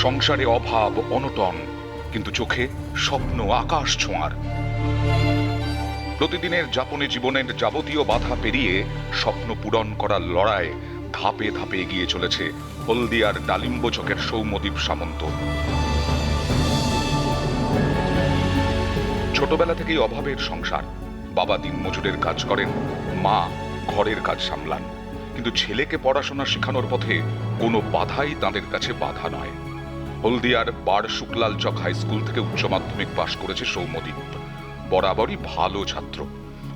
সংসারে অভাব অনটন, কিন্তু চোখে স্বপ্ন আকাশ ছোঁয়ার। প্রতিদিনের যাপনে জীবনের যাবতীয় বাধা পেরিয়ে স্বপ্ন পূরণ করার লড়াই ধাপে ধাপে এগিয়ে চলেছে হলদিয়ার ডালিম্ব চকের সৌম্যদীপ সামন্ত। ছোটবেলা থেকেই অভাবের সংসার। বাবা দিনমজুরের কাজ করেন, মা ঘরের কাজ সামলান, কিন্তু ছেলেকে পড়াশোনা শেখানোর পথে কোনো বাধাই তাঁদের কাছে বাধা নয়। হলদিয়ার বার শুক্লাল চক হাই স্কুল থেকে উচ্চ মাধ্যমিক পাশ করেছে সৌম্যদীপ। বরাবরই ভালো ছাত্র।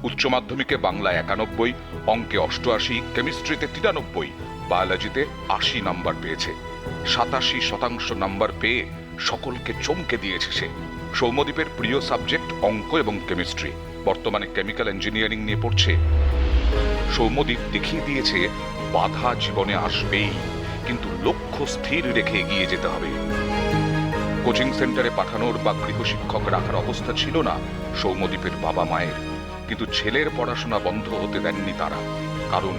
উচ্চ মাধ্যমিকে বাংলা 91, অঙ্কে 88, কেমিস্ট্রিতে 93, বায়োলজিতে 80 নাম্বার পেয়েছে। 87% নাম্বার পেয়ে সকলকে চমকে দিয়েছে সে। সৌম্যদীপের প্রিয় সাবজেক্ট অঙ্ক এবং কেমিস্ট্রি। বর্তমানে কেমিক্যাল ইঞ্জিনিয়ারিং নিয়ে পড়ছে। সৌম্যদীপ দেখিয়ে দিয়েছে বাধা জীবনে আসবেই, কিন্তু লক্ষ্য স্থির রেখে এগিয়ে যেতে হবে। কোচিং সেন্টারে পাঠানোর বা গৃহশিক্ষক রাখার অবস্থা ছিল না সৌম্যদীপের বাবা মায়ের, কিন্তু ছেলের পড়াশোনা বন্ধ হতে দেননি তারা। কারণ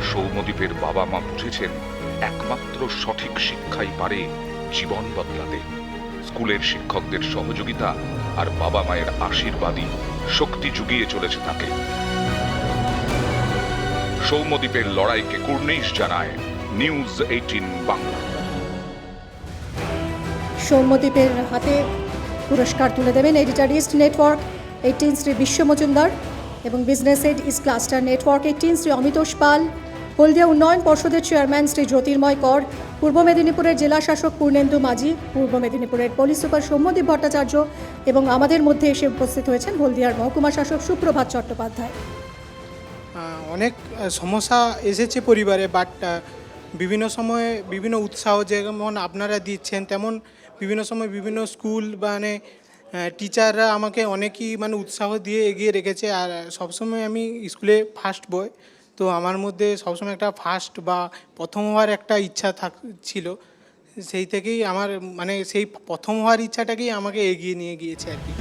সৌম্যদীপের বাবা মা বুঝেছেন একমাত্র সঠিক শিক্ষাই পারে জীবন বদলাতে। স্কুলের শিক্ষকদের সহযোগিতা আর বাবা মায়ের আশীর্বাদই শক্তি জুগিয়ে চলেছে তাকে। সৌম্যদীপের লড়াইকে কুর্নিশ জানায় নিউজ 18 বাংলা। সৌম্যদীপের হাতে পুরস্কার তুলে দেবেন editor east network 18 Shri Biswa Majumdar এবং business aid east cluster network 18 Shri Amitosh Pal, Haldia উন্নয়ন পর্ষদের চেয়ারম্যান শ্রী জ্যোতির্ময় কর, পূর্ব মেদিনীপুরের জেলা শাসক পূর্ণেন্দু মাঝি, পূর্ব মেদিনীপুরের পুলিশ সুপার সৌম্যদীপ ভট্টাচার্য এবং আমাদের মধ্যে এসে উপস্থিত হয়েছেন হলদিয়ার মহকুমা শাসক সুপ্রভাত চট্টোপাধ্যায়। অনেক সমস্যা এসেছে পরিবারে, বাট বিভিন্ন সময়ে বিভিন্ন উৎসাহ যেমন আপনারা দিচ্ছেন, তেমন বিভিন্ন সময় বিভিন্ন স্কুল মানে টিচাররা আমাকে অনেকই মানে উৎসাহ দিয়ে এগিয়ে রেখেছে। আর সবসময় আমি স্কুলে ফার্স্ট বয়, তো আমার মধ্যে সবসময় একটা ফার্স্ট বা প্রথম হওয়ার একটা ইচ্ছা ছিল। সেই থেকেই আমার মানে সেই প্রথম হওয়ার ইচ্ছাটাকেই আমাকে এগিয়ে নিয়ে গিয়েছে আর কি।